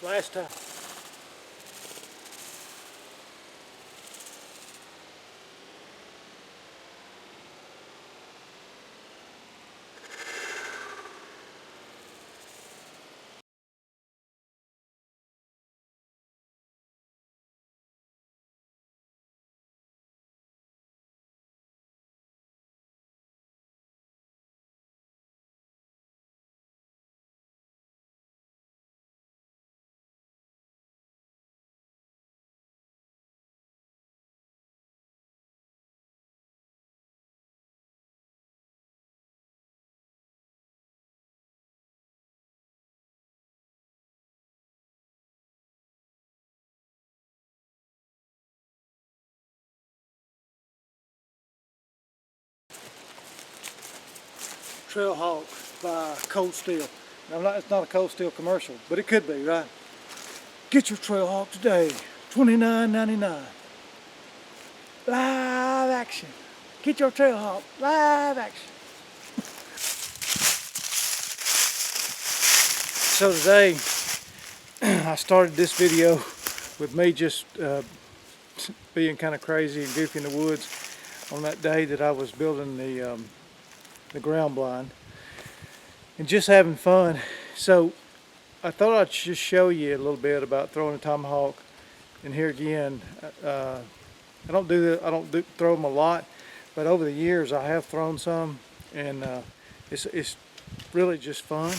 last time. Trailhawk by Cold Steel. Now, it's not a Cold Steel commercial, but it could be, right? Get your Trailhawk today, $29.99. Live action. Get your Trailhawk, live action. So today, I started this video with me just being kind of crazy and goofy in the woods on that day that I was building the ground blind and just having fun. So I thought I'd just show you a little bit about throwing a tomahawk. And here again, I don't throw them a lot, but over the years I have thrown some, and it's really just fun.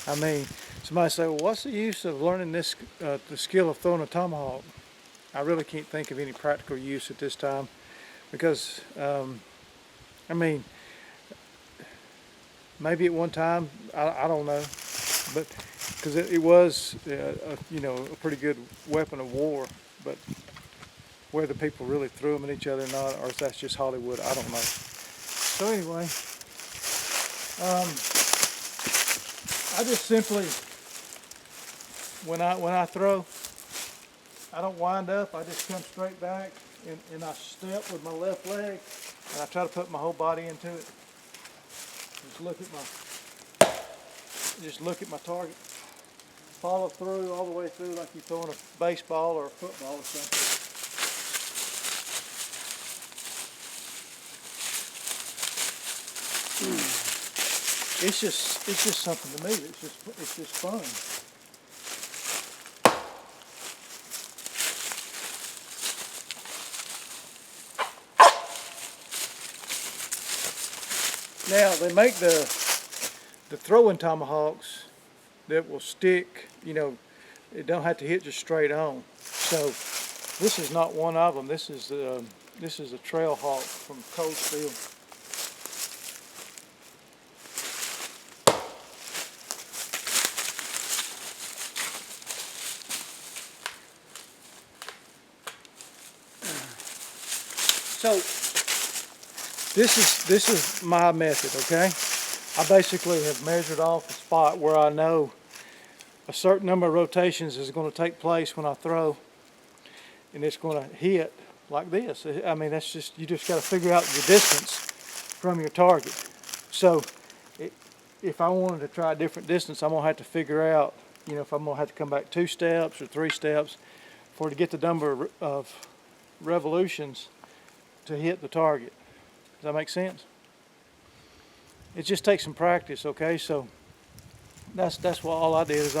I mean, somebody say, well, what's the use of learning this the skill of throwing a tomahawk? I really can't think of any practical use at this time, because I mean, maybe at one time, I don't know, but because it was you know, a pretty good weapon of war, but whether people really threw them at each other or not, or if that's just Hollywood, I don't know. So anyway, I just simply, when I throw, I don't wind up. I just come straight back and I step with my left leg, and I try to put my whole body into it. Just look at my target. Follow through all the way through like you're throwing a baseball or a football or something. It's just something to me. It's just fun. Now they make the throwing tomahawks that will stick. You know, it don't have to hit just straight on. So this is not one of them. This is a Trailhawk from Cold Steel. So this is my method, okay? I basically have measured off a spot where I know a certain number of rotations is going to take place when I throw, and it's going to hit like this. I mean, that's just, you just got to figure out the distance from your target. So if I wanted to try a different distance, I'm going to have to figure out, you know, if I'm going to have to come back 2 steps or 3 steps to get the number of revolutions to hit the target. Does that make sense? It just takes some practice, okay? So that's what all I did is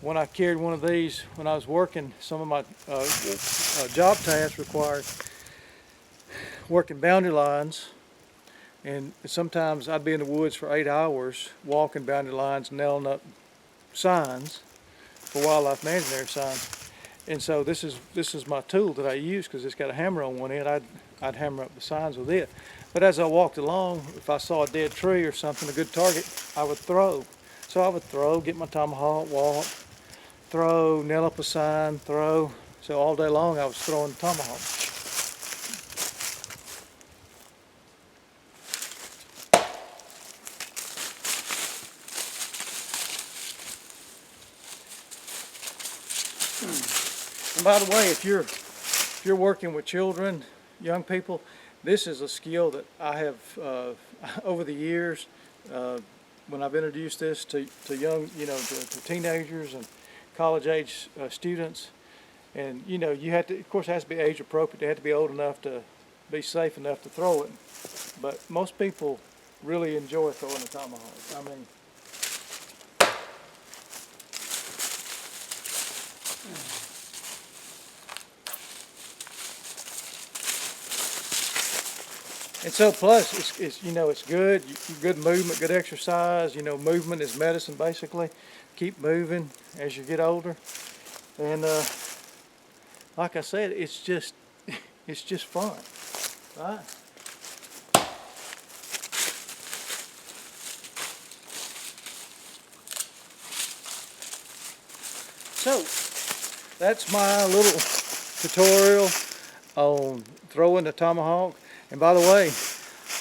when I carried one of these when I was working, some of my job tasks required working boundary lines, and sometimes I'd be in the woods for 8 hours walking boundary lines, nailing up signs for wildlife management area signs. And so this is my tool that I use, because it's got a hammer on one end. I'd hammer up the signs with it. But as I walked along, if I saw a dead tree or something, a good target, I would throw. So I would throw, get my tomahawk, walk, throw, nail up a sign, throw. So all day long I was throwing tomahawk. And by the way, if you're working with children, young people, this is a skill that I have over the years when I've introduced this to young, to teenagers and college age students. And you have to, of course, it has to be age appropriate. They have to be old enough to be safe enough to throw it. But most people really enjoy throwing a tomahawk. I mean, and so plus it's good, good movement, good exercise. Movement is medicine basically. Keep moving as you get older. And like I said, it's just fun, right? So that's my little tutorial on throwing the tomahawk. And by the way,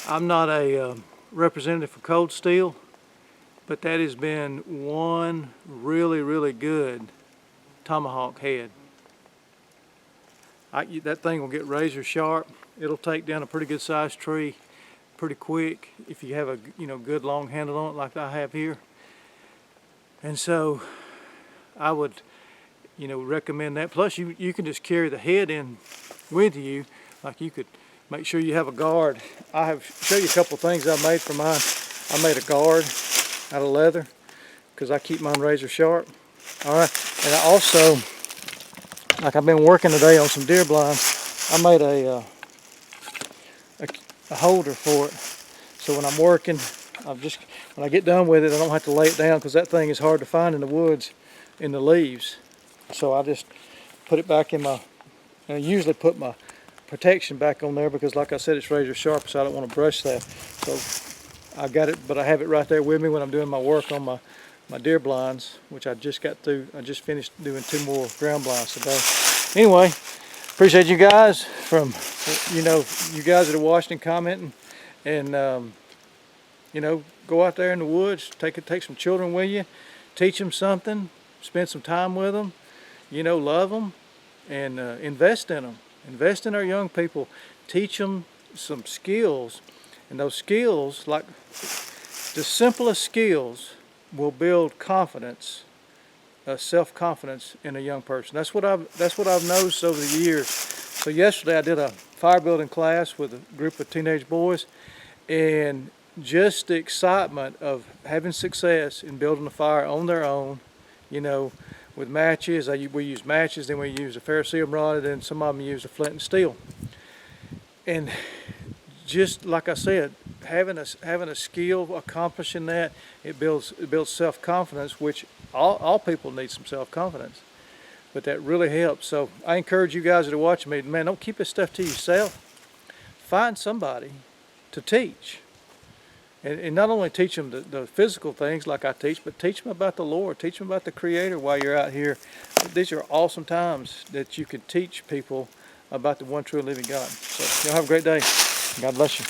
I'm not a representative for Cold Steel, but that has been one really, really good tomahawk head. That thing will get razor sharp. It'll take down a pretty good sized tree pretty quick if you have a good long handle on it like I have here. And so I would recommend that. Plus you can just carry the head in with you. Like you could make sure you have a guard. I have show you a couple of things I made for mine. I made a guard out of leather because I keep mine razor sharp. All right, and I also, like I've been working today on some deer blinds, I made a holder for it. So when I'm working, when I get done with it, I don't have to lay it down because that thing is hard to find in the woods, in the leaves. So I just put it back in my, and I usually put my protection back on there because like I said, it's razor sharp, so I don't want to brush that. So I got it, but I have it right there with me when I'm doing my work on my deer blinds, which I just got through. I just finished doing 2 more ground blinds today. Anyway, appreciate you guys you guys that are watching and commenting, and go out there in the woods, take some children with you, teach them something, spend some time with them, love them, and invest in them. Invest in our young people, teach them some skills, and those skills, like the simplest skills, will build confidence, self-confidence in a young person. That's what I've noticed over the years. So yesterday I did a fire building class with a group of teenage boys, and just the excitement of having success in building a fire on their own, with matches. We use matches, then we use a ferrocerium rod, and then some of them use a flint and steel. And just like I said, having a skill, accomplishing that, it builds self-confidence, which all people need some self-confidence. But that really helps. So I encourage you guys that are watching me, man, don't keep this stuff to yourself. Find somebody to teach. And not only teach them the physical things like I teach, but teach them about the Lord, teach them about the Creator while you're out here. These are awesome times that you can teach people about the one true living God. So y'all have a great day. God bless you.